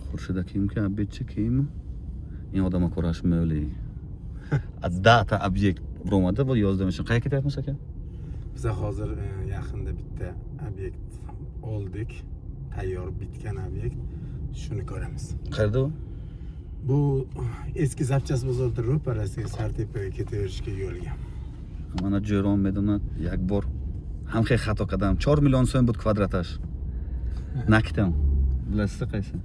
خورشید کیم که объект کیم این آدم کارش میلی از 10 تا объект بروماده با 11 میشن قای کتاب مسکن biz hozir yaqinda bitta obyekt oldik tayyor bitgan obyekt shuni ko'ramiz qayerda u bu eski zapchast bozorda ro'parasiga sartepaga ketaverishga yo'lga mana jo'ron medona یک بار هم خیلی خطا کردم 4 میلیون سوم بود کвадраташ نکتم bilasizda qaysi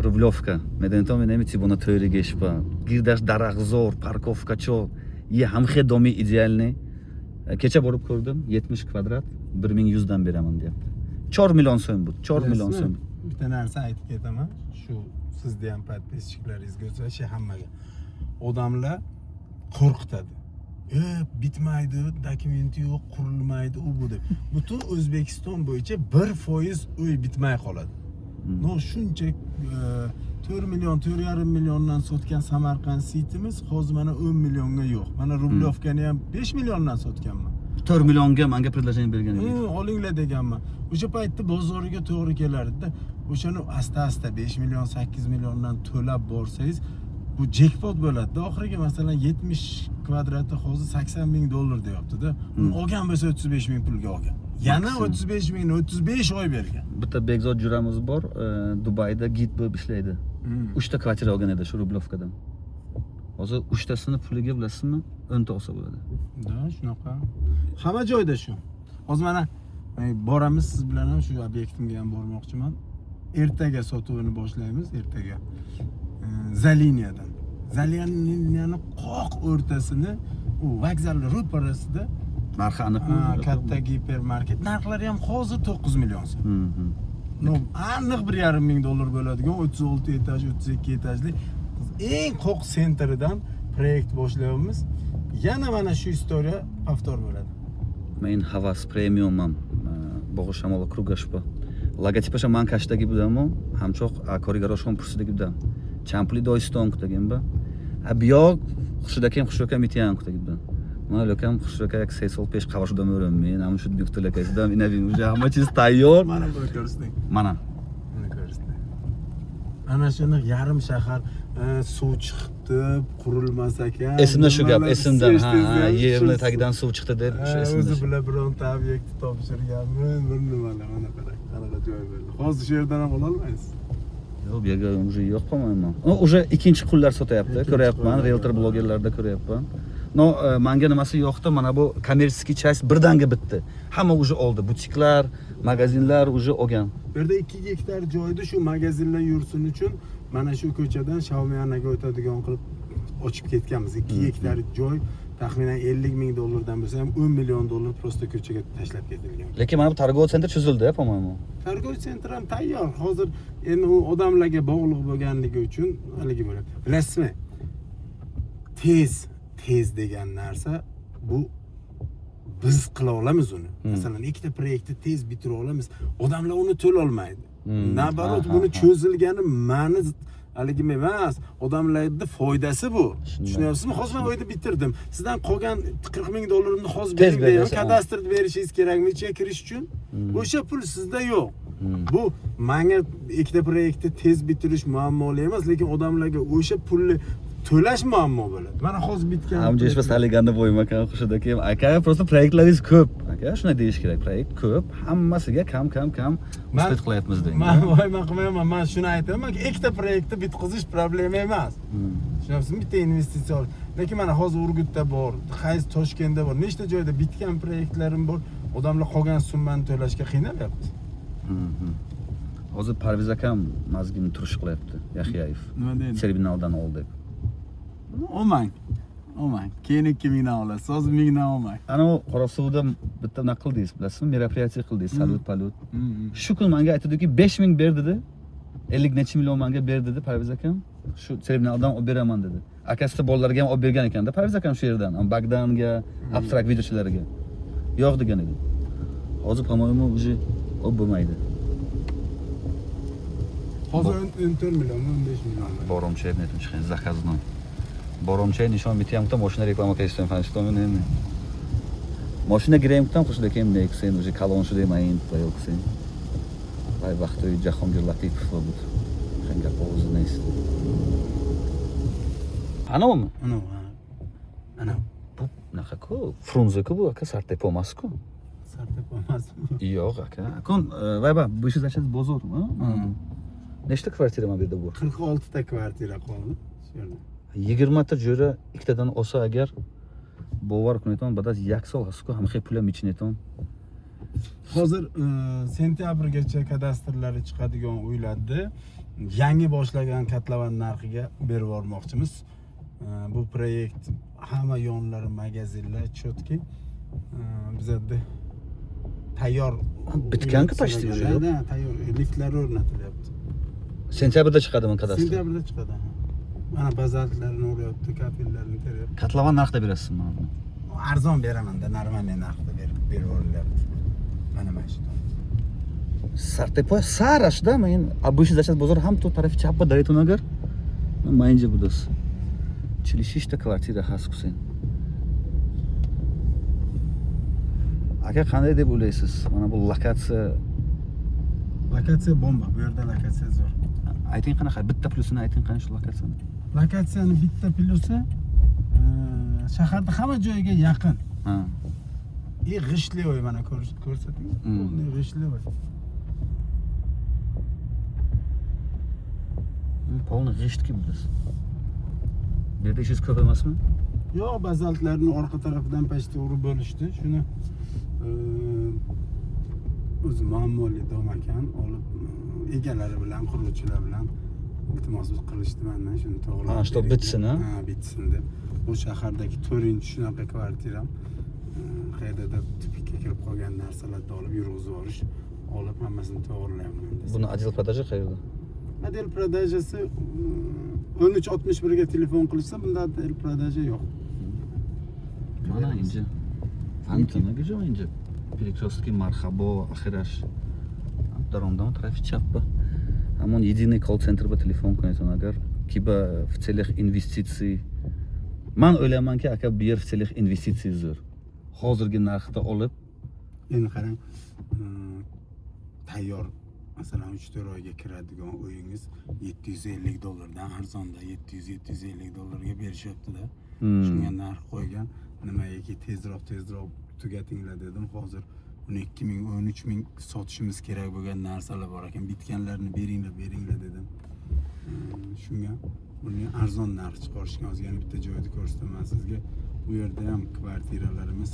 rublyovka medentom nemici buni to'yriga ishpa girdash darag'zor parkovkacho ye ham xey domi idealniy kecha borib ko'rdim 70 kvadrat 1100 dan beraman deyapti 4 million so'm bu 4 million so'm bitta narsa aytib ketaman shu sizda ham подписчиklaringizga o'xshash hammaga odamlar qo'rqitadi bitmaydi dokumenti yo'q qurilmaydi u bu deb butun O'zbekiston bo'yicha 1% uy bitmay qoladi no shuncha 4 million 4,5 milliondan sotgan Samarqand sitimiz hozir mana 10 millionga yo'q mana Rublyovkani ham 5 milliondan sotganman 4 millionga menga предложение bergan edi olinglar deganman o'sha paytda bozoriga to'g'ri kelardi-da o'shani asta 5 million 8 milliondan to'lab borsangiz bu jackpot bo'ladi. Oxiriga masalan 70 kvadrati hozir 80 ming dollar deyapti-da. Olgan bo'lsa 35 ming pulga olgan. Yana 35 ming 35 oy bergan. Bitta Bekzod juramiz bor, Dubayda gid bo'lib ishlaydi. 3 ta kvartira olgan edi shu Rublyovkadan. Hozir 3 tasini puliga bilasizmi? 10 ta olsa bo'ladi. Da, shunaqa. Hamma joyda shu. Hozir mana boramiz siz bilan ham shu obyektimga ham bormoqchiman. Ertaga sotuvini boshlaymiz, ertaga. Zaliniyadan. Zaliniyani qoq o'rtasini u vokzalni ro'parasida narxi aniqmi? Katta gipermarket. Narxlari ham hozir 9 million so'm. No, aniq 1,5 ming dollar bo'ladigan 36 etaj, 32 etajli eng qoq sentridan proyekt boshlayapmiz. Yana mana shu istoriya повтор bo'ladi. Men havas premiumam bog'ishamol krugashpa. Logotipasham man kashdagi budam, hamchoq korigaroshon pursidagi budam. Champli doiston kutaganba. Abiyog xushidakam mitiyan kutaganba. Mana lokam xushidaka 85 qavashdan o'raman. Ham shu yuktilakasidan inavim uje hamma chiz tayyor. Mana buni ko'rsang. Mana ko'rsang. Ana shuni yarim shahar suv chiqdi, qurilmas ekan. Esimda shu gap, esimdan yerni tagidan suv chiqdi deb shu esimda. O'zi bilan bironta obyekt topshirganmi? Bir nimalar qanaqa joy bo'ldi. Hozir shu yerdan ham ola olmaysiz. Yo'q, bu yerga уже yo'q qo'ymayman. Уже ikkinchi qullar sotyapti, ko'ryapman, realtor blogerlarda ko'ryapman. No, menga nimasi yo'qdi, mana bu kommersiy часть birdanga bitdi. Hamma уже oldi, butiklar, magazinlar уже olgan. Bu yerda 2 gektar joyda shu magazinlar yursin uchun mana shu ko'chadan Xiaomi'ga o'tadigan qilib ochib ketganmiz. 2 gektar joy taxminan 50 ming dollardan bo'lsa ham 10 million dollar prosta ko'chaga tashlab ketilgan. Lekin mana bu торговый center cho'zildi, по-моему. Торговый center ham tayyor. Hozir endi u odamlarga bog'liq bo'lganligi uchun haligi bo'ladi. Bilasizmi? Tez degan narsa bu biz qila olamiz uni. Masalan, ikkita proyektni tez bitira olamiz. Odamlar uni to'la olmaydi. Nabarot buni cho'zilgani ma'ni haligim emas. Odamlarning foydasi bu. Tushunyapsizmi? Hozir men o'yda bitirdim. Sizdan qolgan 40 ming dollarimni hozir bering deyman. Kadastrni berishingiz kerakmi ichiga kirish uchun? O'sha pul sizda yo'q. Bu menga ikkita proyektni tez bitirish muammoli emas, lekin odamlarga o'sha pulni to'lash muammo bo'ladi. Mana hozir bitgan. Hamja ish saliganda bo'ymakan xushidagi aka, просто proyektlaringiz ko'p. Aka, shunday deyish kerak. Proyekt ko'p, hammasiga kam uspet qilyapmiz deng. Men voyma qilmayman, men shuni aytaman, ikkita proyektni bitqizish problema emas. Tushunyapsizmi? Bitta investitsiya. Lekin mana hozir Urgutda bor, qaysi Toshkentda bor, nechta joyda bitgan proyektlarim bor. Odamlar qolgan summani to'lashga qiynalyapti. Hozir Parviz akam mazgini turish qilyapti, Yaxyayev. Nima deydi? Terminaldan oldi. Olmang. Keyin 2 mingdan olasiz. Hozir mingdan olmang. Ana u Qorasuvda bitta nima qildingiz, bilasizmi? Meropриятие qildingiz, salut. Shu kun menga aytdiki 5 ming ber dedi. 50 necha million menga ber dedi Parviz akam. Shu terminaldan olib beraman dedi. Akasi bolalarga ham olib bergan ekanda Parviz akam shu yerdan, Bagdanga, abstrakt videochilariga. Yo'q degan edi. Hozir по-моему уже olib bo'lmaydi. Hozir 14 million, 15 million. Boromcha aytdim chiqing, zakazno. Boromcha nishon bityapti, mashina reklama qilishdan fanishtomen. Mashina gireymdan xushdakem Nexen, уже колонши demayin, поелкsen. Vay vaqti Jahongir Latipov bo'ldi. Qanday Anavmi? Ana ha. Ana. Bu naqa-ku, Frunze-ku bu aka, Sartepo emas-ku. Sartep olmasmi? Yo'q aka. Akon, vayba, bu ish zachas bozormi? Nechta kvartira bu yerda bu? 46 ta kvartira qoldi. Shu yerda. 20 ta jo'ra ikkitadan olsa agar bovar kunayton, badas yak sol hasku hamxey pulam ichineton. Hozir sentyabrgacha kadastrlari chiqadigan uylarni yangi boshlagan kotlovan narxiga berib yubormoqchimiz. Bu proyekt hamma yonlari magazinlar chotki. Bizda tayyor Bitgan-ku почти уже. Da, tayyor liftlar o'rnatilyapti. Sentyabrda chiqadimi kadastr? Sentyabrda chiqadi. Mana bazaltlarni o'rayapti, kapellarni teryapti. Katlavan narxda berasizmi buni? Arzon beraman-da, normal narxda berib yuborilyapti. Mana shu. Sartepo sarashda, men обычно зачас bozor ham to tarafi chappa dayton agar. Mayinja budas. 46 ta kvartira has Husayn. Aka qanday deb o'ylaysiz? Mana bu Lokatsiya bomba. Bu yerda lokatsiya zo'r. ayting qanaqa, bitta plyusini ayting qani shu lokatsiyani. Lokatsiyani bitta plyusi shaharda hamma joyga yaqin. Ha. G'ishtlivoy mana ko'rsating. G'ishtlivoy. Polni g'ishtki budas. Bu yerda ishingiz ko'p emasmi? Yo'q, bazaltlarni orqa tarafidan pastga urib bo'lishdi. Shuni o'zi muammoli dom ekan, olib egalari bilan, quruvchilar bilan iltimos qilishdi mendan shuni to'g'rilab. Ha, что bitsin, ha? Ha, bitsin deb. Bu shahardagi 4-chi shunaqa kvartiram. Qayerda tipikka kirib qolgan narsalarni olib yurg'izib yuborish, olib hammasini to'g'rilayapman. Buni отдел продажи qayerda? Model продажasi 1361 ga telefon qilsa, bunda model продажа yo'q. Mana inja. Fantanaga jo inja. Перекрестки Мархабо, Ахираш. Даромдан трафик чаппа. Амон единый колл-центр ба телефон кунетон агар ки ба в целях инвестиций. Ман o'ylaymanki aka bu yer в целях инвестиций zo'r. Hozirgi narxda olib, Endi qarang, tayyor masalan 3-4 oyga kiradigan uyingiz $750 arzonda $700-750 berishyapti-da. Shunga narx qo'ygan. Nimagaki tezroq tugatinglar dedim. Hozir 12.000, 13.000 sotishimiz kerak bo'lgan narsalar bor ekan. Bitganlarni beringlar dedim. Shunga buni arzon narx chiqarishgan. Hozir yana bitta joyda ko'rsataman sizga. Bu yerda ham kvartiralarimiz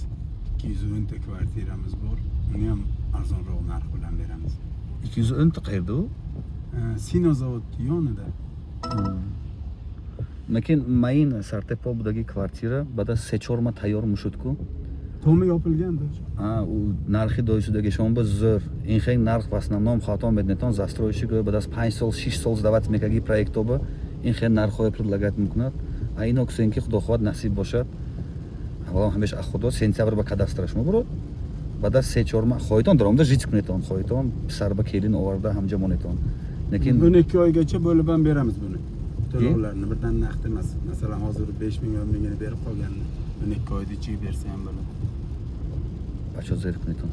210 ta kvartiramiz bor. Uni ham arzonroq narx bilan beramiz. 210 ta qayerda u? Sino zavod yonida. Lekin mayin Sartepobdagi kvartira bada sechorma tayyor mushutku. Tomi yopilganda. Ha, u narxi doisidagi shomba zo'r. Инхей нарх в основном хатом меднетон застройщик бадас 5 сол 6 сол сдавать мекаги проектоба инхей нархой предлагать мукнат. А инок сенки худо хват насиб бошад. Аввал ҳамеш ахудо сентябр ба кадастраш мебурад. Бадас сечорма хойтон даромда жит кунетон, хойтон писар ба келин оварда ҳамҷа монетон. Lekin 12 oygacha bo'lib ham beramiz buni. To'lovlarni birdan naqd emas. Masalan, hozir 5 million mingini berib qolganini 12 oyda ichiga bersa ham bo'ladi. Бачо зеркнетон.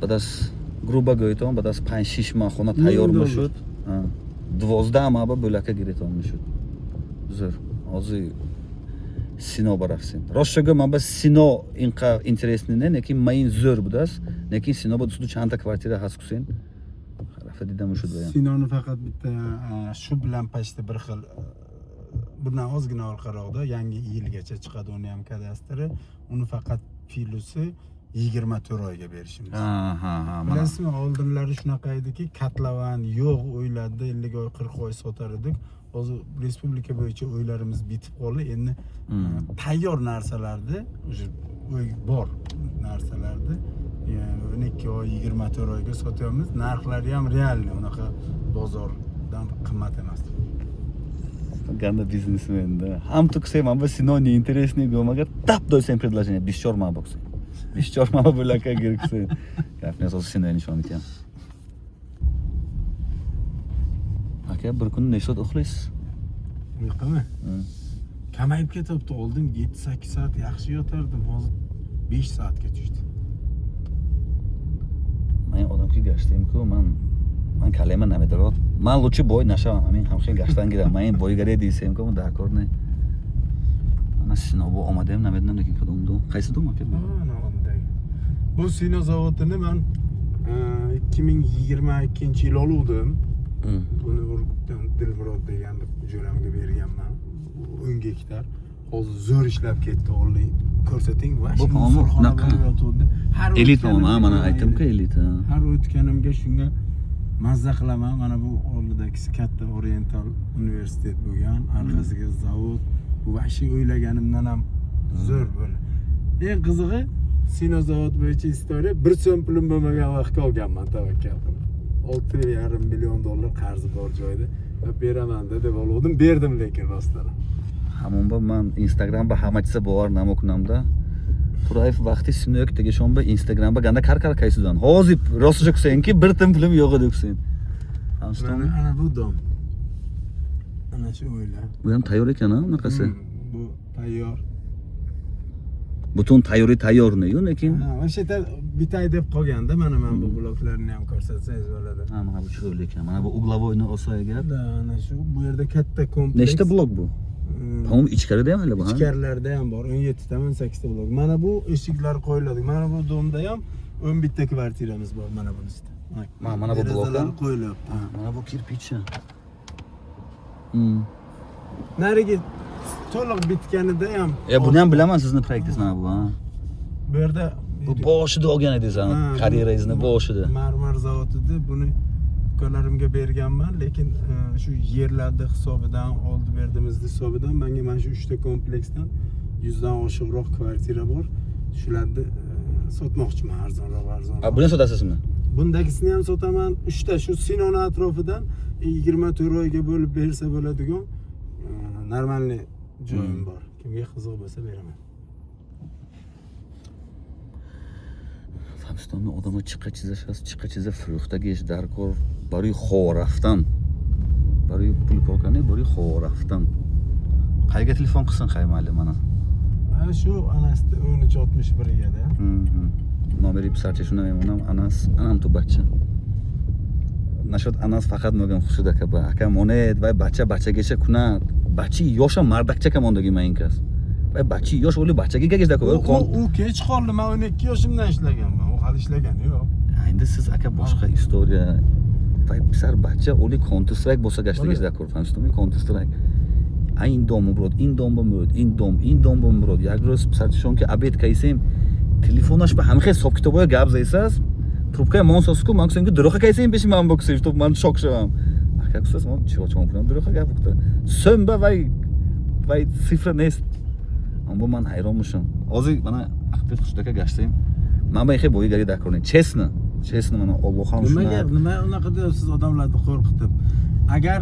Бадас грубо говоритон, бадас 5-6 мах хона тайёр мешуд. 12 маба bo'lakka giretон meshud. Zo'r. Hozir Sino barafsin. Roshchaga maba Sino inqa интересный не, lekin mayin zo'r budas. Lekin Sino bu sud chanta kvartira has Husayn. Didam meshud bayam. Sinoni faqat bitta shu bilan pastda bir xil bundan ozgina orqaroqda yangi yilgacha chiqadi uni ham kadastri. Uni faqat filusi 24 oyga berishimiz. Ha. Bilasizmi, oldinlari shunaqa ediki, kotlovan yo'q uylarda 50 oy 40 oy sotar edik. Hozir respublika bo'yicha uylarimiz bitib qoldi. Endi tayyor narsalarni, o'sha uy bor narsalarni 12 oy 24 oyga sotyapmiz. Narxlari ham realniy, unaqa bozordan qimmat emas. Ganda biznesmenda. Ham tukse maba Sino не интересный гомага тап дай всем предложение без чорма боксы. Без чорма bo'lakka girkse. Gap ne so'z Sino nishon ekan. Aka bir kun nechta uxlaysiz? Uyqumi? Kamayib ketyapti. Oldin 7-8 soat yaxshi yotardim. Hozir 5 soatga tushdi. Men odamga gashtayim-ku, men من کلمه نمیدارم من لوچی بوی نشم همین خیلی گشتن گیرم من این بویگری دیسیم که من دکار نه من سینابو آمدم نمیدونم لیکن کدوم دو qaysi dom aka bu Sino zavodini men 2022 yil oluvdim. Buni Urgutdan Dilmurod degan jo'ramga berganman. 10 gektar. Hozir zo'r ishlab ketdi, oldi. Ko'rsating, bu har elit mana aytdim-ku elit. Har o'tganimga shunga mazza qilaman. Mana bu oldidagisi katta Oriental universitet bo'lgan, arkasiga zavod. Bu vahshiy o'ylaganimdan ham zo'r bo'ldi. Eng qizig'i Sino zavod bo'yicha istoriya 1 so'm pulim bo'lmagan vaqtga olganman tavakkal qilib. 6,5 million dollar qarzi bor joyda va beraman deb oldim, berdim lekin rostdan. Hamon ba man Instagramga hamachisa bavar namokunamda. Turayev vaqti Sino yo'q degishon ba Instagramga ganda kar qaysidan. Hozir rostcha kusenki 1 tim pulim yo'q edi kusen. Ana bu dom. Ana shu o'yla. Bu ham tayyor ekan, unaqasi. Bu tayyor. Butun tayyor-ne-yu lekin. Ha, o'sha yerda bitay deb qolganda mana bu bloklarni ham ko'rsatsangiz bo'ladi. Ha, mana bu chiroyli ekan. Mana bu uglovoyni olsa agar. Ana shu bu yerda katta kompleks. Nechta blok bu? Tamam ichkarida ham hali bu, ha? Ichkarilarda ham bor. 17 ta, 18 ta blok. Mana bu eshiklar qo'yiladi. Mana bu domda ham 11 ta kvartiramiz bor mana bunisida. Mana bu bloklar qo'yilyapti. Mana bu kirpichchi. Nariga to'liq bitganida ham. Buni ham bilaman sizni proyektingiz mana bu, ha. Bu yerda bu boshida olgan edingiz, karyerangizni boshida. Marmar zavodida buni ukamlarimga berganman, lekin shu yerlarda hisobidan, oldi berdimiz hisobidan menga mana shu 3 ta kompleksdan 100 dan oshiqroq kvartira bor. Shularni sotmoqchiman arzonroq. Buni sotasizmi? Bundagisini ham sotaman. 3 ta shu Sinoni atrofidan 24 oyga bo'lib bersa bo'ladigan normalniy joyim bor. Kimga qiziq bo'lsa beraman. Famstonni odamlar chiqqa chiza fruxtagesh darkor برای خواه رفتن برای پول کار کنه برای خواه رفتن qayerga telefon qilsin qaymalli mana shu anasda 1361 eda nomeri pisarcha shuni memonam anam tu bachcha nashod anas faqat mo'gam xushida kaba aka monet va bachchagacha kunat bachchi yosha mardakcha kamondagi mainkas va bachchi yosh o'li bachchaga gagizda ko'p u kech qoldi men 12 yoshimdan ishlaganman u hali ishlagani yo'q endi siz aka boshqa istoriya پسر بچه اولی کانتر استرایک بوسا گشته در کورفانستومی کانتر استرایک این دوم برود این دوم بمرد این دوم بمرد یک روز پسرشون که ابد کیسیم تلفنش به همه حساب کتابای گپ زیساس трубкай мон соску ман кусем ки дуроха кайсем пеши ман боксем чтоб ман шок шавам ака кусас мон чего кунам дуроха гап букта сомба вай цифра нест аммо ман хайрон мушам озир мана ахти хуштака гаштем ман ба ихе боигари дакорнем честно mana Alloham shuna nima unaqa deyapsiz odamlarni qo'rqitib agar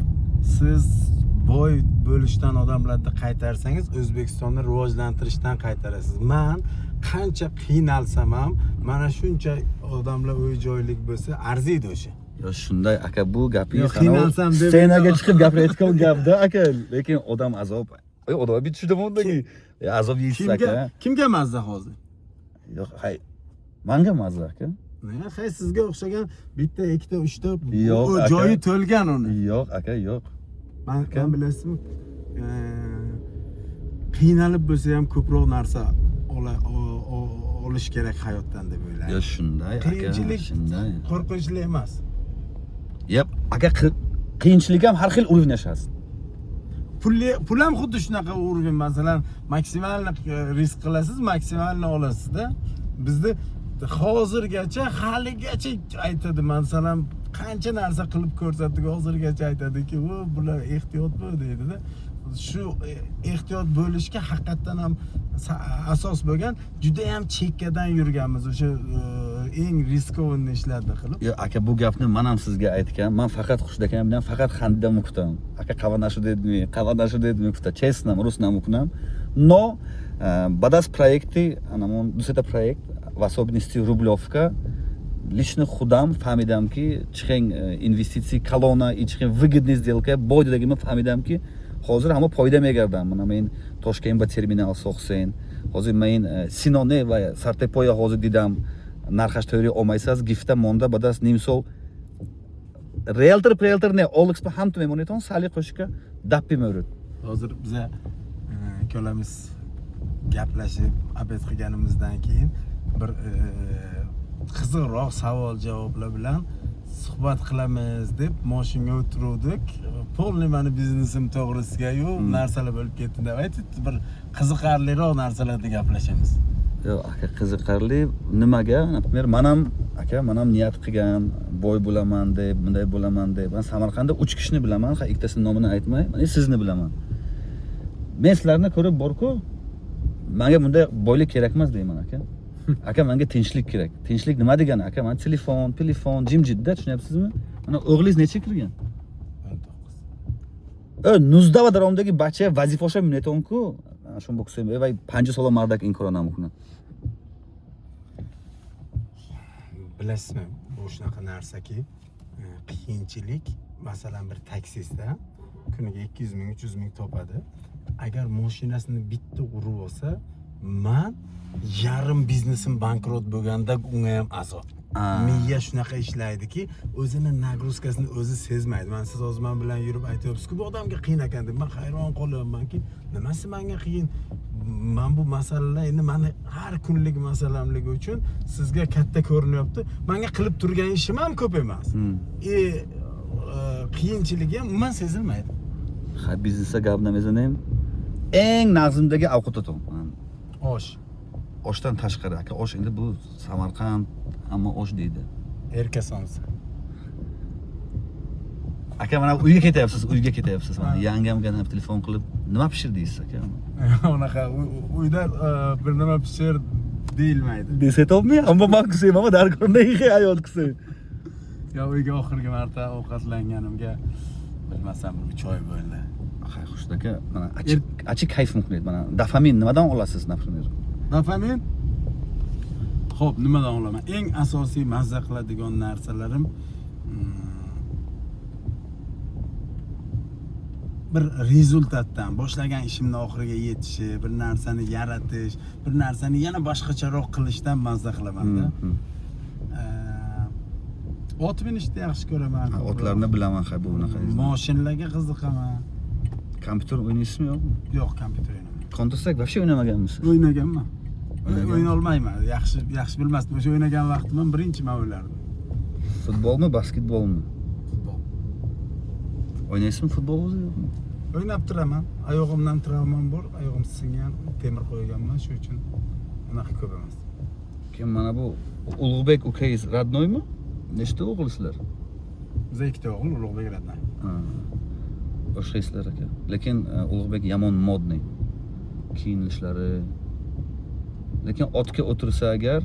siz boy bo'lishdan odamlarni qaytarsangiz O'zbekistonni rivojlantirishdan qaytarasiz men qancha qiynalsam ham mana shuncha odamlar uy joylik bo'lsa arziydi o'sha yo shunday aka bu gapingiz qiynalsam deb scenaga chiqib gapirayotgan gapda aka lekin odam azob odam bitishida bundagi azob yeysiz aka kimga mazza hozir yo'q hay menga mazza aka Hay sizga o'xshagan bitta, ikkita, uchta joyi to'lgan uni. Yo'q, aka, yo'q. Men bilasizmi? Qiynalib bo'lsa ham ko'proq narsa olish kerak hayotdan deb o'ylayman. Yo, shunday, aka, shunday. Qo'rqinchli emas. Yep, aka, qiyinchilik ham har xil uruv yashasiz. Pul ham xuddi shunaqa uruv, masalan, maksimalni risk qilasiz, maksimalni olasiz-da. Bizda hozirgacha haligacha aytadi masalan qancha narsa qilib ko'rsatdik hozirgacha aytadiki u bular ehtiyot bo'l deydi-da shu ehtiyot bo'lishga haqiqatan ham asos bo'lgan juda ham chekkadan yurganmiz o'sha eng riskovanniy ishlarni qilib yo aka bu gapni men ham sizga aytgan men faqat Xushdakan bilan faqat xandida o'qidim aka qavanashi dedimi kuta честно rusnam o'qinam но бадас проекты анамон дусета проект в особенности Рублевка лично худам фамидам ки чихен инвестиции колона и чихен выгодный сделка бойдагим фамидам ки hozir hamma foyda megardam mana men Toshkentga terminal so'xsen hozir men Sinone va Sartepoya hozir didam narxash to'ri olmaysiz gifta monda badas nimsol realtor ne OLX'da ham tüm moneton sali qo'shishga dappi mevcut. Hozir biza ikkalamiz gaplashib obed qilganimizdan keyin bir qiziqroq savol-javoblar bilan suhbat qilamiz deb mashinaga o'tirdik. Polni mani biznesim to'g'risiga-yu narsalar bo'lib ketdi deb aytib, bir qiziqarliroq narsalarda gaplashamiz. Yo'q, aka qiziqarli nimaga? Например, men ham niyat qilgan, boy bo'laman deb, bunday bo'laman deb. Men Samarqandda 3 kishini bilaman, ikkitasining nomini aytmay, men sizni bilaman. Men sizlarni ko'rib borku, menga bunday boylik kerak emas deyman aka. Aka menga tinchlik kerak. Tinchlik nima degani aka? Men telefon, jimjitda, tushunyapsizmi? Mana o'g'lingiz necha kirgan? 19. Nuzda va daromdagi bacha vazifa o'sha minetonku. Shu bo'ksam, vay 5 so'la mardak inkoronam kuni. Bilasizmi, bu shunaqa narsaki, qiyinchilik, masalan bir taksistda kuniga 200 ming, 300 ming topadi. Agar mashinasini bitta urib olsa, men yarim biznesim bankrot bo'lganda unga ham azob. Miya shunaqa ishlaydiki, o'zini nagruzkasini o'zi sezmaydi. Men siz hozir men bilan yurib aytyapsiz-ku, bu odamga qiyin ekan deb men hayron qolyapmanki, nimasi menga qiyin? Men bu masalalar endi meni har kunlik masalamligi uchun sizga katta ko'rinyapti. Menga qilib turgan ishim ham ko'p emas. Qiyinchiligi ham umuman sezilmaydi. Ha, biznesga gapni mezanem. Eng nag'zimdagi ovqat o'tim. Osh. Oshdan tashqari aka, osh endi bu Samarqand, ammo osh deydi. Erkasonsa. Aka, mana uyga ketyapsiz. Mana yangamga ham telefon qilib, nima pishirdingiz aka? Unaqa uyda bir nima pishir deyilmaydi. Desetopmi? Ammo men kusayman, ammo darkorda ayol kusay. Ya uyga oxirgi marta ovqatlanganimga bilmasam bir 3 oy bo'ldi. Ha, xush aka, mana achik kayfim qilyapti. Mana dopamin nimadan olasiz, например? Dopamin? Xo'p, nimadan olaman? Eng asosiy mazza qiladigan narsalarim bir rezultatdan, boshlagan ishimni oxiriga yetishi, bir narsani yaratish, bir narsani yana boshqacharoq qilishdan mazza qilaman-da. Ot minishni yaxshi ko'raman. Otlarni bilaman, bu unaqa. Mashinalarga qiziqaman. Kompyuter o'ynaysizmi yo'qmi? Yo'q, kompyuter o'ynayman. Counter Strike вообще o'ynamaganmisiz? O'ynaganman. O'yna olmayman. Yaxshi bilmasdim. O'sha o'ynagan vaqtimdan birinchi men o'ylardim. Futbolmi, basketbolmi? Futbol. O'ynaysizmi futbol o'zi yo'qmi? O'ynab turaman. Oyog'imdan travmam bor, oyog'im singan, temir qo'yganman, shuning uchun unaqa ko'p emas. Keyin mana bu Ulug'bek ukangiz radnoymi? Nechta o'g'ilsizlar? Biz ikkita o'g'il, Ulug'bek radnoy. O'xshaysizlar aka. Lekin Ulug'bek yomon modniy. Kiyinishlari. Lekin otga o'tirsa agar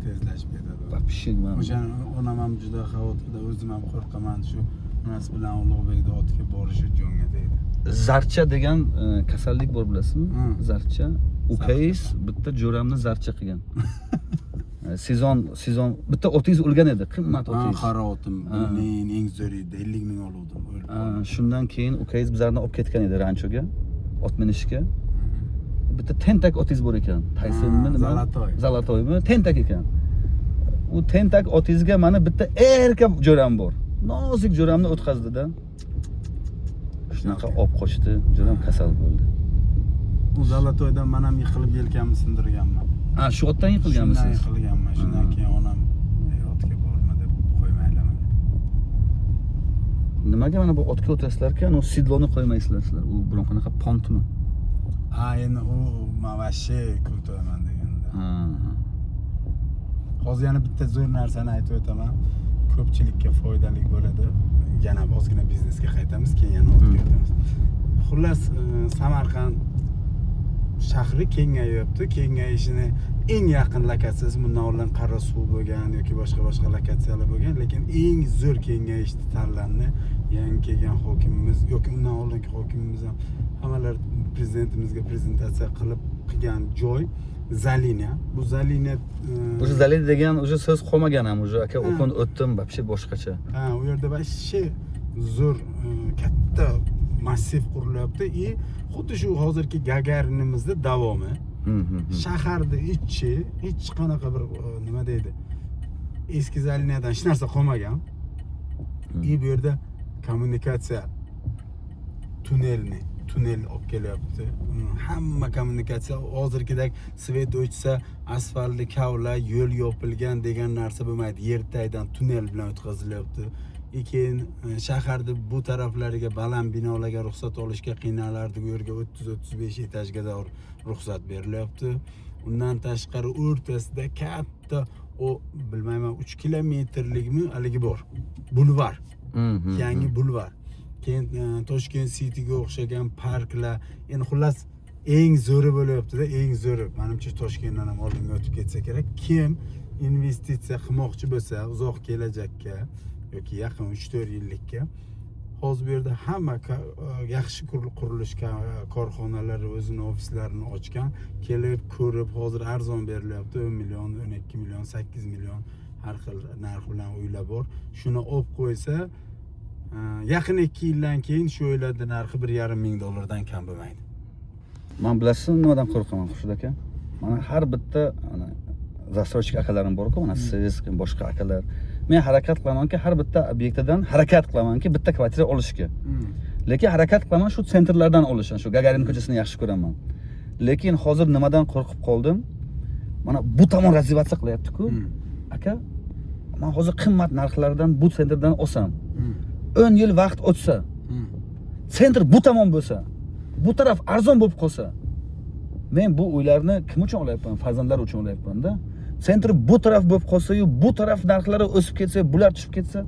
tezlashib ketadi. Вообще men. O'sha onam ham juda xavotirda, o'zim ham qo'rqaman shu onasi bilan Ulug'bekda otga borishi jonga tegdi. Zarcha degan kasallik bor bilasizmi? Zarcha. Ukangiz bitta jo'ramni zarcha qilgan. Sezon bitta otingiz o'lgan edi, qimmat otingiz. Qora otim, men eng zo'r edi, 50 ming oluvdim, o'lib. Shundan keyin ukangiz bizlarni olib ketgan edi ranchoga, ot minishga. Bitta tentak otingiz bor ekan. Taysonmi nima? Zalatoymi? Tentak ekan. U tentak otingizga mana bitta erka jo'ram bor. Nozik jo'ramni o'tkazdi-da. Shunaqa olib qochdi, jo'ram kasal bo'ldi. U Zalatoydan men ham yiqilib yelkamni sindirganman. Shu otdan yiqilganmisiz? Shundan yiqilganman. Shundan keyin onam otga borma deb qo'ymaylar. Nimaga mana bu otga o'tasizlar-ku, sidloni qo'ymaysizlar sizlar? U biron qanaqa pontmi? Endi u mavashi kultoyman deganda. Hozir yana bitta zo'r narsani aytib o'taman. Ko'pchilikka foydali bo'ladi. Yana ozgina biznesga qaytamiz, keyin yana o'tib ketamiz. Xullas, Samarqand shahri kengayibdi. Kengayishini eng yaqin lokatsiyasi bundan oldin Qarasuv bo'lgan yoki boshqa lokatsiyalar bo'lgan, lekin eng zo'r kengayishni tanlanni yangi kelgan hokimimiz yoki undan oldingi hokimimiz ham hammalar prezidentimizga prezentatsiya qilgan joy Zalina. Bu Zalina o'sha Zalina degan o'sha so'z qolmagan ham, o'sha aka o'tdim, вообще boshqacha. U yerda вообще zo'r katta massiv qurilyapti. Xuddi shu hozirgi Gagarinimizda davomi. Shaharda hech qanaqa bir nima deydi? Eski Zalinadan hech narsa qolmagan. Bu yerda kommunikatsiya tunnel olib kelyapti. Hamma kommunikatsiya hozirgidek svet o'chsa, asfaltli kavla, yo'l yopilgan degan narsa bo'lmaydi. Yer tagidan tunnel bilan o'tkazilyapti. Keyin shaharda bu taraflariga baland binolarga ruxsat olishga qiynalardi. Bu yerga 30-35 etajga ruxsat berilyapti. Undan tashqari o'rtasida katta o bilmayman 3 kilometrlikmi haligi bor. Bulvar. Yangi bulvar. Keyin Toshkent City'ga o'xshagan parklar, endi xullas eng zo'ri bo'lyapti-da, eng zo'ri. Menimcha Toshkentdan ham oldinga o'tib ketsa kerak. Kim investitsiya qilmoqchi bo'lsa, uzoq kelajakka yoki yaqin 3-4 yillikka, hozir bu yerda hamma yaxshi qurilish korxonalari o'zini ofislarini ochgan, kelib ko'rib, hozir arzon berilyapti, 10 million, 12 million, 8 million har xil narx bilan uylar bor. Shuni olib qo'ysa, yaqin 2 yildan keyin shu uylarning narxi 1,5 ming dollardan kam bo'lmaydi. Men bilasizmi nimadan qo'rqaman Xurshid aka? Mana har bitta застройщик akalarim bor-ku, mana siz, boshqa akalar. Men harakat qilamanki, har bitta obyektdan harakat qilamanki, bitta kvartira olishga. Lekin harakat qilaman shu sentrlardan olishni, shu Gagarin ko'chasini yaxshi ko'raman. Lekin hozir nimadan qo'rqib qoldim? Mana bu tomon razviyatsiya qilyapti-ku. Aka, men hozir qimmat narxlardan bu sentrdan olsam, 10 yil vaqt o'tsa, sentr bu tomon bo'lsa, bu taraf arzon bo'lib qolsa, men bu uylarni kim uchun olyapman? Farzandlar uchun olyapman-da. Sentr bu taraf bo'lib qolsa-yu, bu taraf narxlari o'sib ketsa, bular tushib ketsa,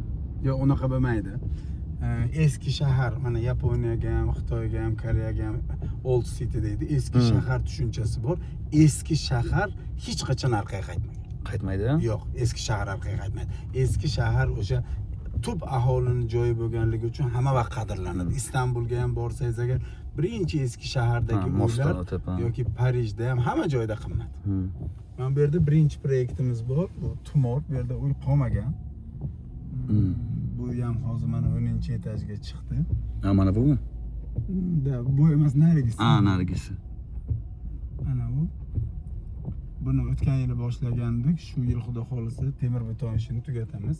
yo'q, unaqa bo'lmaydi. Eski shahar, mana Yaponiyaga ham, Xitoyga ham, Koreyaga ham old city deydi. Eski shahar tushunchasi bor. Eski shahar hech qachon orqaga qaytmaydi. Qaytmaydi? Yo'q, eski shahar orqaga qaytmaydi. Eski shahar o'sha tub aholini joyi bo'lganligi uchun hamma vaqt qadrlanadi. Istanbulga ham borsangiz agar, birinchi eski shahardagi uylar yoki Parijda ham hamma joyda qimmat. Mana bu yerda birinchi proyektimiz bor, bu Tumor, bu yerda uy qolmagan. Bu ham hozir mana 10-etajga chiqdi. Ha, mana bumi? Bu emas, narigisi. Narigisi. Mana bu. Buni o'tgan yili boshlagandik. Shu yil xudo xolisa temir beton ishini tugatamiz.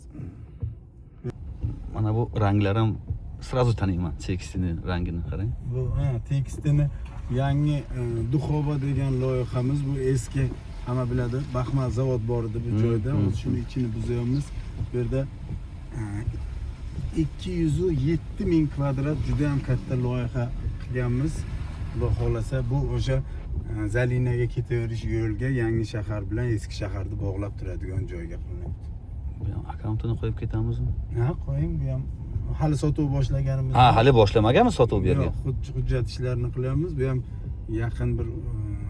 Mana bu ranglar ham sразу taniyman, tekstini rangini qarang. Bu tekstini yangi Duxova degan loyihamiz, bu eski hamma biladi, Baxmal zavod bor edi bu joyda. Hozir shuni ichini buzyapmiz. Bu yerda 207 ming kvadrat juda ham katta loyiha qilganmiz. Xudo xolasa bu o'sha Zalinaga ketaverish yo'lga yangi shahar bilan eski shaharni bog'lab turadigan joyga qilinyapti. Bu ham akkauntini qo'yib ketamizmi? Ha, qo'ying, bu ham hali sotuv boshlaganimiz. Ha, hali boshlamaganmi sotuv bu yerga? Yo'q, hujjat ishlarini qilyapmiz. Bu ham yaqin bir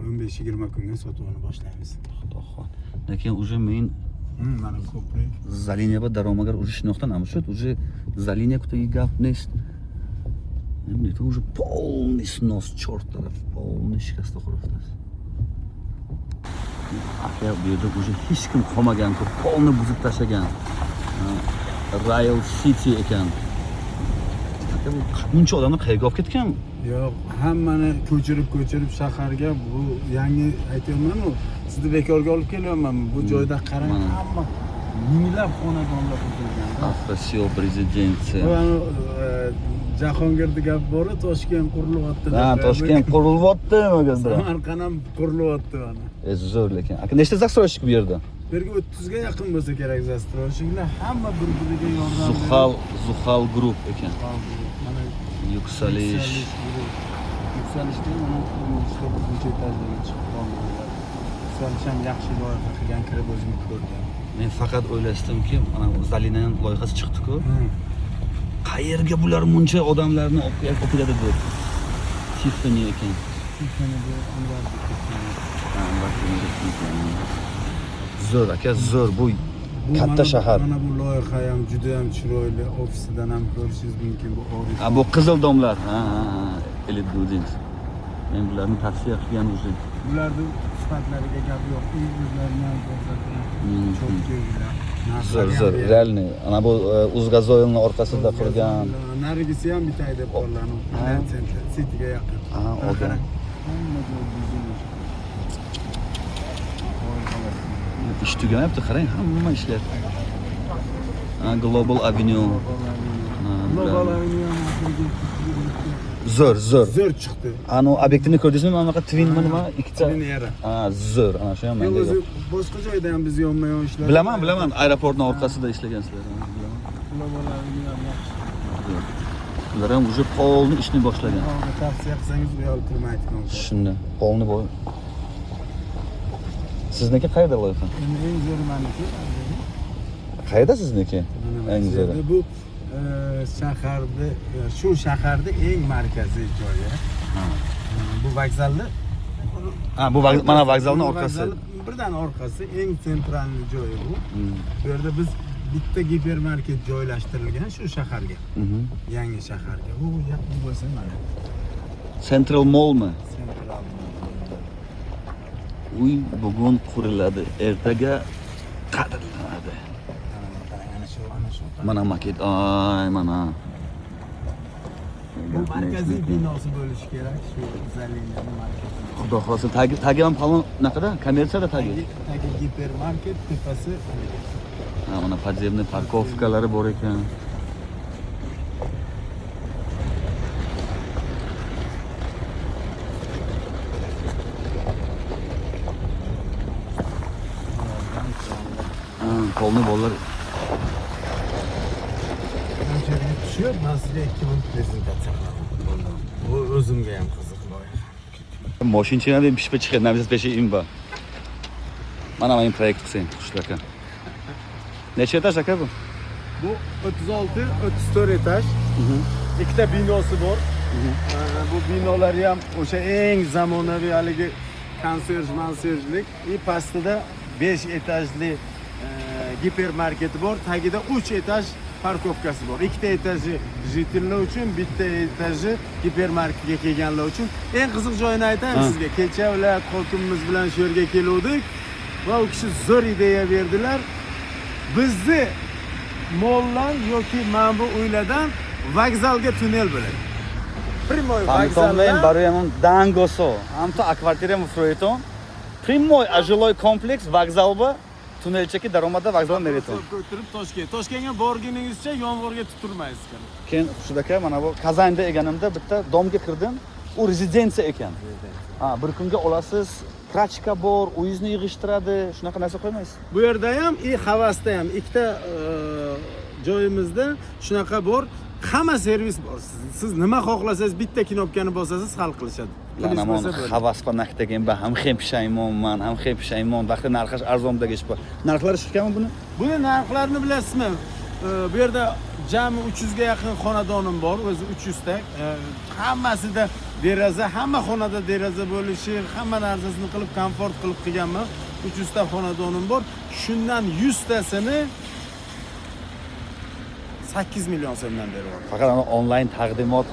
15-20 kunga sotuvini boshlaymiz. Xudo xoh. Lekin уже men mana ko'prik. Zalinia va Daromagар уже shunaqdan amshut, уже Zalinia кто и гав нест. Это уже полный снос, чёртов, полный shikasta quribdi. Aka bu yerda уже hech kim qolmagan-ku, polni buzib tashlagan. Royal City ekan. Aka bu buncha odamni qayerga olib ketgan? Yo'q, hammani ko'chirib shaharga, bu yangi aytayapman-ku, sizni bekorga olib kelyapman. Bu joyda qarang, hamma minglab xonadonlar qurilgan. Afrosiyo rezidensiya. Bu Jahongirda gap bor, Toshkent qurilyapti. Ha, Toshkent qurilyapti, maganda. Samarqand ham qurilyapti mana. Zo'r lekin. Aka nechta застройщик bu yerda? Bu yerga 30 ga yaqin bo'lsa kerak застройщикlar, hamma bir-biriga yordam beradi. Zuhal Group ekan. Mana Yuksalish. Yuksalishda mana 19-etajga chiqib qoldi. Yuksalish ham yaxshi loyiha qilgan, kirib o'zim ko'rdim. Men faqat o'ylashdimki, mana Zalina loyihasi chiqdi-ku. Qayerga bular buncha odamlarni olib keladi deb. Tiffany ekan. Tiffany bu Zo'r aka, zo'r bu katta shahar. Mana bu loyiha ham juda ham chiroyli, ofisidan ham ko'rishingiz mumkin bu Orif. Ha, bu qizil domlar. Ha, elit building. Men bularni tavsiya qilgan o'zim. Bularning sifatlariga gap yo'q. O'zlarini ham ko'rsatgan. Cho'tkilar. Zo'r, realniy. Ana bu Uzgazoilning orqasida qurgan. Narigisi ham bitta deb qo'llanib, Center City'ga yaqin. Ha, o'g'il. Hamma joy buzilgan. İş tugamayapti, qarang, hamma ishlayapti. Global Avenue. Globalarni ham zo'r zo'r chiqdi. ana obyektivni ko'rdingizmi mana bunaqa twinmi nima ikkita Twin era. ha zo'r ana shu ham menda O'zi yo'q boshqa joyda ham biz yonma-yon ishlar. bilaman aeroportni orqasida ishlagansizlar bilaman Globalarni ham yaxshi. ular ham уже polni ishni boshlagan Tavsiya qilsangiz u yo'l turmaydi kanka. shunda polni boy sizniki qayerda loyiha Endi eng zo'ri meniki. qayerda sizniki eng zo'ri Bu shaharda, shu shaharda eng markaziy joyi. Bu vokzalni ha bu mana vokzalni orqasi birdan orqasi eng sentralniy joyi bu. Bu yerda biz bitta gipermarket joylashtirilgan shu shaharga. Yangi shaharga. U yaqin bo'lsa mana. Central Mallmi Central. uy bugun quriladi ertaga qadrlanadi Ana shu. mana maket ay mana Bu markaziy binosi bo'lishi kerak, shu Zalinaning markazi. xudo xohlasa tagi ham palon unaqada kommersiyada tagi Tagi gipermarket, tepasi ha mana podzemniy parkovkalari bor ekan polni bolalar Anchaga tushib, men sizga 2 minut prezentatsiya qilaman. Bu o'zimga ham qiziq loyiha. Машинчина дем пешпечхе, нам здесь пеше имба. Mana men proyekt qilsang, xushlaka. Necha etaj aka bu? Bu 36-34 etaj. Ikkita binosi bor. Bu binolari ham o'sha eng zamonaviy haligi konserj-mansejlik. Pastida 5 etajli gipermarketi bor, tagida 3 etaj parkovkasi bor. Ikkita etaji jitillar uchun, bitta etaji gipermarketga kelganlar uchun. Eng qiziq joyini aytaymi sizga. Kecha ular hokimimiz bilan shu yerga keluvdik va u kishi zo'r ideya berdilar. Bizni moldan yoki mana bu uylardan vokzalga tunnel bo'ladi. Primoy Фантоммен бароямон дангосо. Амто аквартирам фройтон. Прямой жилой комплекс вокзалба tunnelchaki daromadda vokzal meriton. Turib Toshkentga borguningizcha yomg'irga tuturmaysiz. Keyin shudaka mana bu Kazanda eganimda bitta domga kirdim. U rezidensiya ekan. Ha, bir kunga olasiz, prachka bor, uyingizni yig'ishtiradi, shunaqa narsa qo'ymaysiz. Bu yerda ham, havasda ham ikkita joyimizda shunaqa bor. Hamma servis bor. Siz nima xohlasangiz bitta knopkani bosasiz hal qilishadi. Manamon havas pa naqtagan ba ham pushaymonman, ham pushaymon. Vaqti narxi arzondagi ish bor. Narxlari tushganmi buni? Buni narxlarini bilasizmi? Bu yerda jami 300 ga yaqin xonadonim bor, o'zi 300 ta. Hammasida deraza, hamma xonada deraza bo'lishi, hamma narsasini qilib komfort qilib qilganman. 300 ta xonadonim bor. Shundan 100 tasini 8 million so'mdan beryapman. Faqat onlayn taqdimot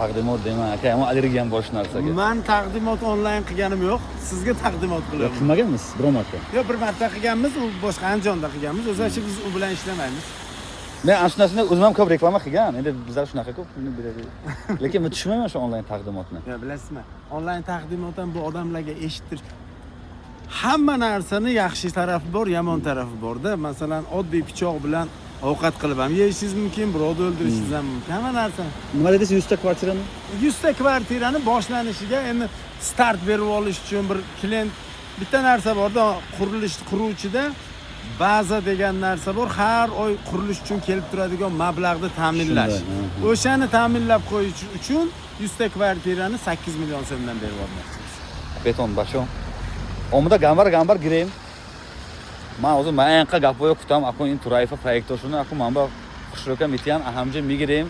dema, aka, ammo allergiyan bosh narsaga. Men taqdimot onlayn qilganim yo'q. Sizga taqdimot qilaman. Qilmaganmiz bir marta. Yo'q, bir marta qilganmiz, u boshqa Andijonda qilganmiz. O'zgacha biz u bilan ishlamaymiz. Men ana shu narsani o'zim ham ko'p reklama qilgan. Endi bizlar shunaqa ko'p pulni beradi. Lekin men tushunmayman shu onlayn taqdimotni. Ya bilasizmi? Onlayn taqdimot ham bu odamlarga eshitish. Hamma narsani yaxshi tarafi bor, yomon tarafi bor-da. Masalan, oddiy pichoq bilan ovqat qilib ham yeyishingiz mumkin, birovni o'ldirishingiz ham mumkin. Hamma narsa. Nima dedingiz 100 ta kvartirani? 100 ta kvartirani boshlanishiga endi start berib olish uchun bir klient bitta narsa borda, qurilish quruvchida baza degan narsa bor. Har oy qurilish uchun kelib turadigan mablag'ni ta'minlash. O'shani ta'minlab qo'yish uchun 100 ta kvartirani 8 million so'mdan berib olmoqchimiz. Beton bashon. Omda gambar gireyim. Men o'zim anaqa gap yo'q kutam, akun in Turayeva proyekti shuni akun men bu xushro'ka mitiyan ahamji migireyim.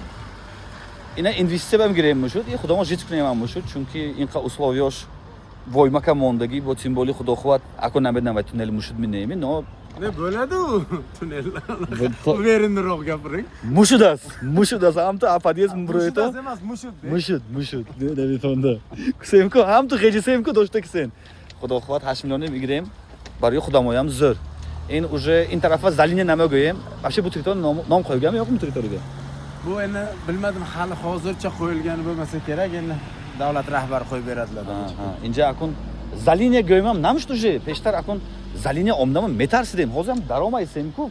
Ina investitsiya ham gireyim shu. Xudoga yetib kelaman shu, chunki inqa условиёш voyma kamondagi bu simvoli xudo quvvat akun nabeddan va tunnel mushud mineymi. No Ne bo'ladi u tunnellar. Verinroq gapiring. Mushudas, hamto podъезд mbroyto. Mushudas emas, Mushud. Ne betonda. Kusemko, hamto g'ejisemko doshta kisen. Xudo quvvat 8 millionni migireyim. Barıy xudomoyam zo'r. Endi уже in tarafa Zalina nima qo'yim? Вообще bu territoriy nom qo'yganmi yo'qmi territoriyaga? Bu endi bilmadim, hali hozircha qo'yilgani bo'lmasa kerak, endi davlat rahbari qo'yib beradilar. Inja akun Zalina qo'ymam, namsh уже peshtar akun Zalina omdami metar sidem. Hozir ham daromaysemku.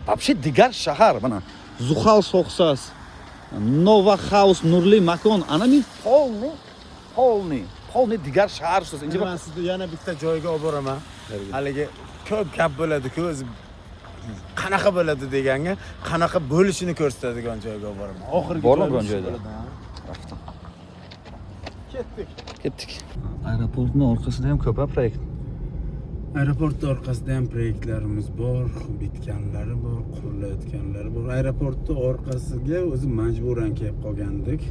Вообще digar shahar mana. Zuxal so'xsas. Nova House nurli makon. Ana men polni digar shahar so'z. Inji Men sizni yana bitta joyga olib boraman. Haligi ko'p gap bo'ladi-ku, o'zi qanaqa bo'ladi deganga, qanaqa bo'lishini ko'rsatadigan joyga olib boraman. Oxirgi bormi biron joyda? Ketdik. Aeroportning orqasida ham ko'p proyekt. Aeroport orqasida ham proyektlarimiz bor, bitganlari bor, qurilayotganlari bor. Aeroportning orqasiga o'zi majburan kelib qolgandik.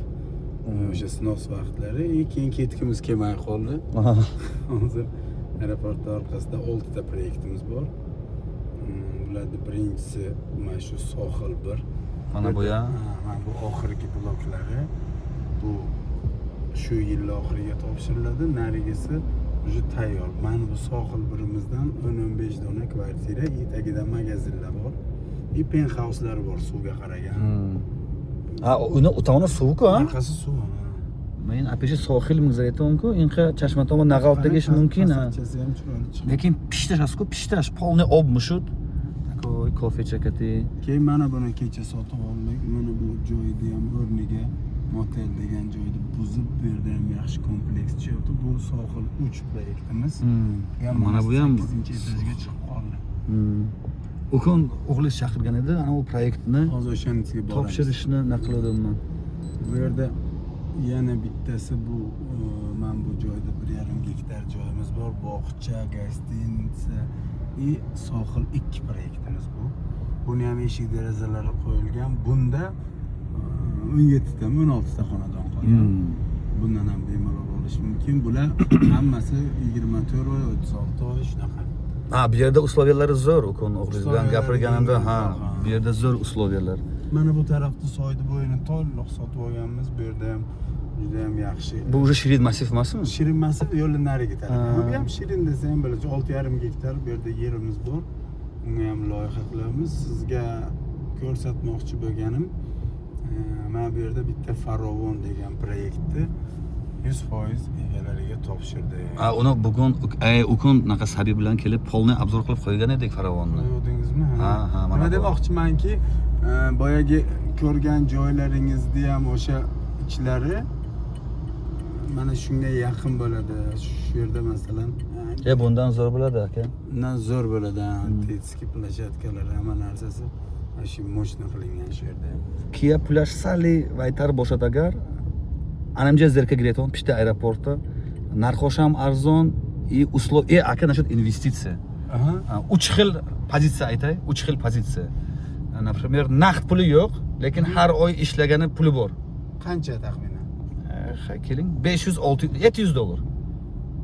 O'sha sinos vaqtlari, keyin ketgimiz kelmay qoldi. Hozir aeroport orqasida 6 ta proyektimiz bor. Bularning birinchisi mana shu sohil 1. Mana bu ya. Mana bu oxirgi bloklari. Bu shu yil oxiriga topshiriladi. Narigisi уже tayyor. Mana bu sohil birimizdan 10-15 dona kvartira, tagida magazinlar bor. Penthouse'lar bor suvga qaragan. Uni o'tona suv-ku, ha? Orqasi suv. Men apeshi sohil muzaytonku, inqa chashma tomon nag'avdagi ish mumkin, ha. Lekin pishtash-ku, pishtash, polni obmushud. Takoy kofe chakati. Keyin mana buni kecha sotib oldik. Mana bu joyda ham o'rniga motel degan joyni buzib, bu yerda ham yaxshi kompleks tushyapti. Bu sohil 3 proyektimiz. Mana bu ham 8-etajga chiqib qoldi. Ukon o'g'liz chaqirgan edi, ana u proyektni Hozir o'shanisiga boramiz. topshirishni naqladim. Bu yerda yana bittasi bu men bu joyda 1,5 gektar joyimiz bor. Bog'cha, gostinitsa va sohil 2 proyektimiz bu. Buni ham eshik derazalari qo'yilgan. Bunda 17 ta, 16 ta xonadon qolgan. Bundan ham bemalol olish mumkin. Bular hammasi 24 oy, 36 oy shunaqa. Bu yerda usloviyalar zo'r, ukon o'g'liz bilan gapirganimda, bu yerda zo'r usloviyalar. Mana bu tarafda soyni bo'yini to'liq sotib olganmiz. Bu yerda ham juda ham yaxshi. Bu уже Shirin massiv emasmi? Shirin massiv yo'lni nariga tarafda. Bu ham Shirin desa ham bo'ladi. 6,5 gektar bu yerda yerimiz bor. Unga ham loyiha qilamiz. Sizga ko'rsatmoqchi bo'lganim, mana bu yerda bitta Farovon degan proyektni 100% egalariga topshirdik. Uni bugun ukon naqa sabi bilan kelib polni obzor qilib qo'ygan edik Farovonni. Qo'ydingizmi? Mana Nima demoqchimanki, boyagi ko'rgan joylaringizda ham o'sha ichlari mana shunga yaqin bo'ladi. Shu yerda masalan bundan zo'r bo'ladi aka. Bundan zo'r bo'ladi. Tetski plashatkalar hamma narsasi shu moshna qilingan shu yerda. Kia plyaj sali vaytar bo'shat agar anamja zerka gireton pishta aeroportda narxosh ham arzon и услов aka насчет investitsiya. 3 xil pozitsiya aytay, 3 xil pozitsiya. Например, naqd puli yo'q, lekin har oy ishlagani puli bor. Qancha taxminan? Keling, 500 700 dollar.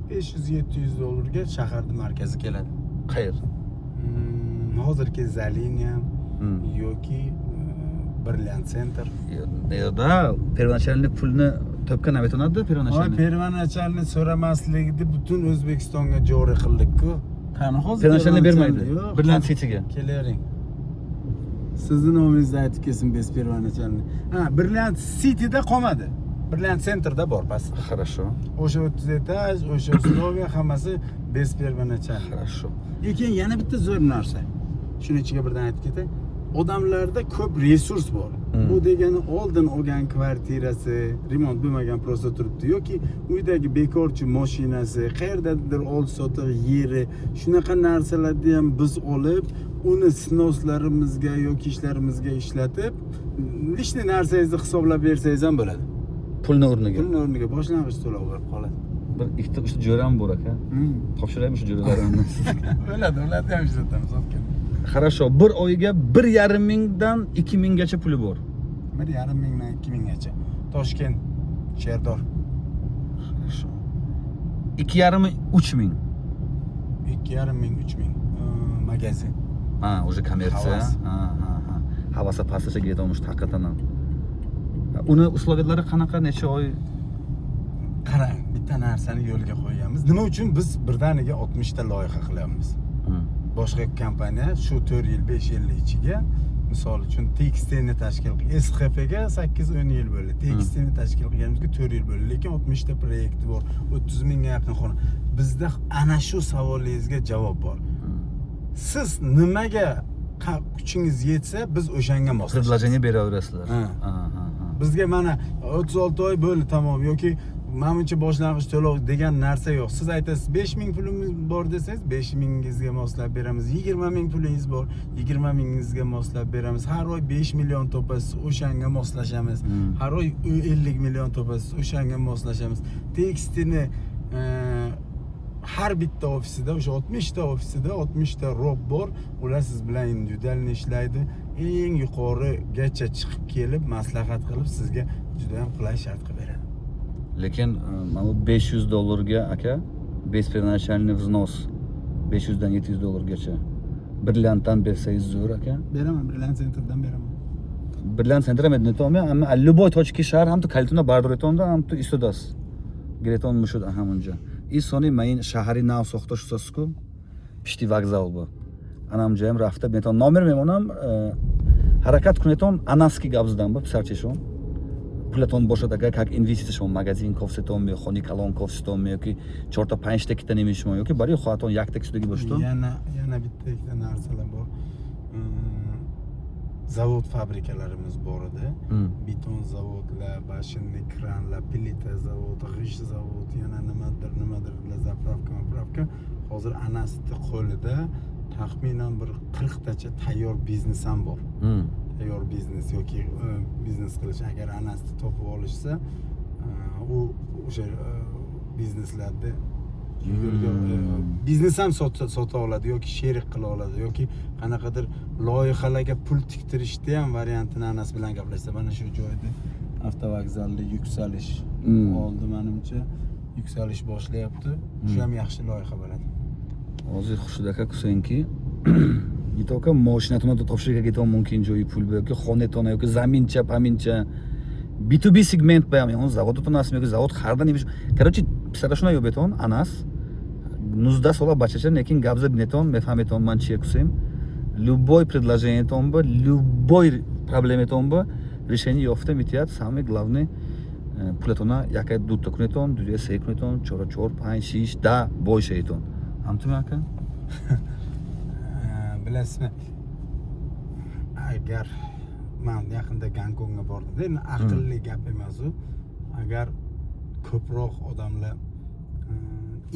500-700 dollarga shaharning markazi keladi. Qayer? Hozirgi Zaliniya yoki Brilliant Center. Yerda первоначальный pulni topgan aviatonada первоначальный. Первоначальный so'ramasligida butun O'zbekistonga joriy qildik-ku. Qani hozir первоначальный bermaydi. Brilliant City'ga. Kelaring. Sizning nomingizni aytib kelsin bez первоначальный. Brilliant City'da qolmadi. Brilliant Center'da bor pastda. Хорошо. O'sha 30 etaj, o'sha условия hammasi bez первоначальный. Хорошо. Lekin yana bitta zo'r narsa. Shuni ichiga birdan aytib ketay. Odamlarda ko'p resurs bor. Bu degani oldin olgan kvartirasi, remont bo'lmagan prosta turibdi yoki uydagi bekorchi mashinasi, qayerdadir oldi sotiq yeri, shunaqa narsalarni ham biz olib, uni sinoslarimizga yoki ishlarimizga ishlatib, lishni narsangizni hisoblab bersangiz ham bo'ladi. Pulni o'rniga. Pulni o'rniga boshlang'ich to'lov bo'lib qoladi. Bir ikkita uchta jo'ram bor aka. Topshiraymi shu jo'ralarni? Bo'ladi ham ishlatamiz, obken. Хорошо, bir oyiga 1,5 mingdan 2 minggacha puli bor. 1,5 mingdan 2 minggacha. Toshkent, Sherdor. Хорошо. 2,5 3 ming. 2,5 ming, 3 ming. Magazin. Уже kommersiya. Havasa pastacha ketamish haqiqatan ham. Uni usloviyatlari qanaqa, necha oy? Qarang, bitta narsani yo'lga qo'yganmiz. Nima uchun biz birdaniga 60 ta loyiha qilyapmiz? Boshqa kompaniya shu 4 yil, 5 yil ichiga misol uchun tekstilni tashkil qilgan, SXFga 8-10 yil bo'ldi. Tekstilni tashkil qilganimizga 4 yil bo'ldi, lekin 60 ta proyekti bor, 30 mingga yaqin xona. Bizda ana shu savolingizga javob bor. Siz nimaga kuchingiz yetsa, biz o'shanga moslashamiz. Предложение beraverasizlar. bizga mana 36 oy bo'ldi tamom yoki menimcha boshlang'ich to'lov degan narsa yo'q. Siz aytasiz 5000 pulimiz bor desangiz 5000ingizga moslab beramiz. 20000 pulingiz bor, 20000ingizga moslab beramiz. Har oy 5 million topasiz, o'shanga moslashamiz. Har oy 50 million topasiz, o'shanga moslashamiz. Tekstini har bitta ofisida, o'sha 60 ta ofisida 60 ta rob bor. Ular siz bilan individualni ishlaydi. Eng yuqorigacha chiqib kelib, maslahat qilib sizga juda ham qulay shart qilib beradi. Lekin mana $500 aka, бесперначальный взнос 500 dan $700gacha. Brilliantdan bersangiz zo'r aka. Beraman, Brilliant Centerdan beraman. Brilliant Center ham aytmayapman, ammo любой точки shahar ham to kalituna bardoraytonda ham to istodas. Greton mushud hamunja. این سانی من این شهری نو ساخته شده است که پشتی وокзал با انام جایم رفته میتونم نامر میمونم حرکت کنیتون اناسکی گابزدم با پسرچشون پولتون باشد اگر که اینوستیشن مغازین کافستون می خونی کلان کافستون می که 4 تا 5 تا کیت نمیشم یا که برای خودتون یک تک سودگی باشتون yana bitta ikkita narsalar bor. Zavod fabrikalarimiz bor edi. Beton zavodlar, bashinni kranlar, plita zavodi, g'ish zavodi, yana nimadir, zapravka. Hozir Anasni qo'lida taxminan bir 40 tacha tayyor biznes ham bor. Tayyor biznes yoki biznes qilish agar Anasni topib olishsa, u o'sha bizneslarda biznes ham sota oladi yoki sherik qila oladi yoki qanaqadir loyihalarga pul tiktirishda ham variantini Anas bilan gaplashsa, mana shu joyda avtovokzalda yuksalish oldi, menimcha yuksalish boshlayapti. Shu ham yaxshi loyiha bo'ladi. Hozir Xurshid aka kusenki yitoka mashinatini topshirishga ketgan mumkin joyi pul yoki xonatona yoki zamincha, pamincha B2B segment bayam, on zavodotun asmi yoki zavod xardan nemish. Короче, писарашуна ёбетон Анас 19 сола бачача, lekin габза бинетон, мефаметон ман чия кусем. Любой предложениетон ба, любой проблеметон ба решение ёфта метият. Самое главное пулатона яка дута кунетон, дуя се кунетон, 4 5 6 да больше етон. Антуми ака? Bilasizmi? Agar men yaqinda Gonkongga bordim. Endi aqlli gap emas u. Agar ko'proq odamlar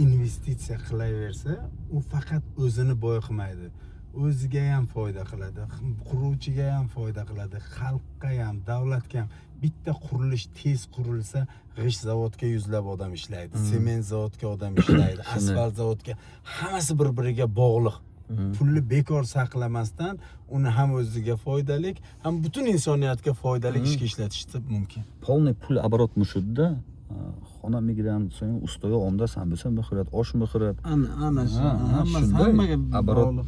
investitsiya qilaversa, u faqat o'zini boy qilmaydi. O'ziga ham foyda qiladi, quruvchiga ham foyda qiladi, xalqqa ham, davlatga ham. Bitta qurilish tez qurilsa, g'ish zavodga yuzlab odam ishlaydi, sement zavodga odam ishlaydi, asfalt zavodga, hammasi bir-biriga bog'liq. Pulni bekor saqlamasdan uni ham o'ziga foydalik, ham butun insoniyatga foydali ishga ishlatish mumkin. Полный pul оборот mushudda xona migran so'ng ustoga onda sambusa bixorat, osh bixorat. Ana shu hammaga оборот.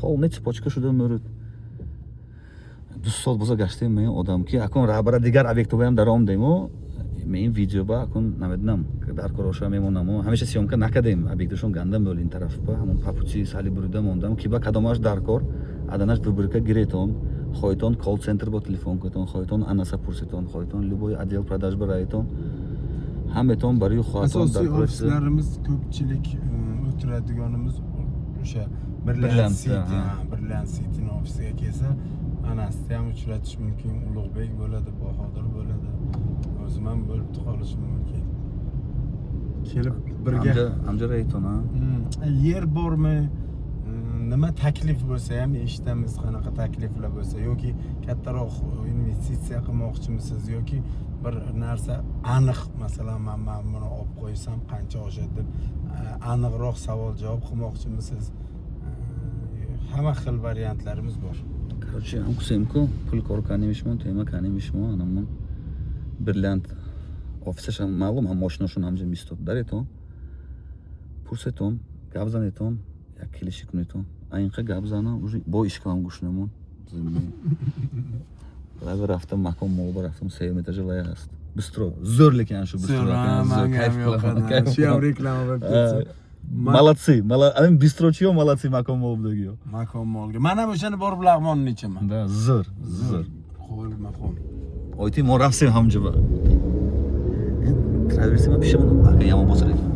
Полный цепочка shуда murud. 2 soat bo'lsa gashtayim men odamki, akon rahbara digar obyektga ham darom deymo. Men videoba akon namednam, dar korosha memonamo. Hamisha syomka nakadem, obyektishon gandam bo'l in taraf ba, hamon papuchi sali burida mondam ki ba kadomash darkor, adanash выборка гиретон, xoyton call center bo telefon qo'yton, xoyton anasa purseton, xoyton любой отдел продаж barayton. Hammeton bari xoyton asosiy ofislarimiz ko'pchilik o'tiradiganimiz o'sha Brilliant City ofisiga kelsa, Anasni ham uchratish mumkin, Ulug'bek bo'ladi, Bahodir bo'ladi. O'zim ham bo'lib qolishim mumkin. Kelib birga amjar aytona. Yer bormi? Nima taklif bo'lsa ham eshitamiz, qanaqa takliflar bo'lsa yoki kattaroq investitsiya qilmoqchimisiz yoki bir narsa aniq, masalan men buni olib qo'ysam qancha oshadi deb aniqroq savol-javob qilmoqchimisiz? Hamma xil variantlarimiz bor. Короче, ham kusemku pul korkanimishmon, tema kanimishmon, anamon Brilliant ofisasham ma'lum, ham mashinashon hamja mistot dareton. Purseton, gabzaneton, yak kelishik neton. Aynqa gabzana уже boy ish qilam gushnamon. Lazar raftam makon mo'l raftam 7 etajli است. Bistro, zo'r lekin shu bistro. Kayf qilaman. Shu ham reklama bo'lib ketdi. Молодцы, Amin bistrochiyo молодцы makon mo'ldagiyo. Makon mo'lga. Men ham o'shani borib lag'monni ichaman. Da, zo'r. Qo'l makon. Oyti morafsim hamjiba. Traversima pishamon, aka yomon bo'lsa ekan.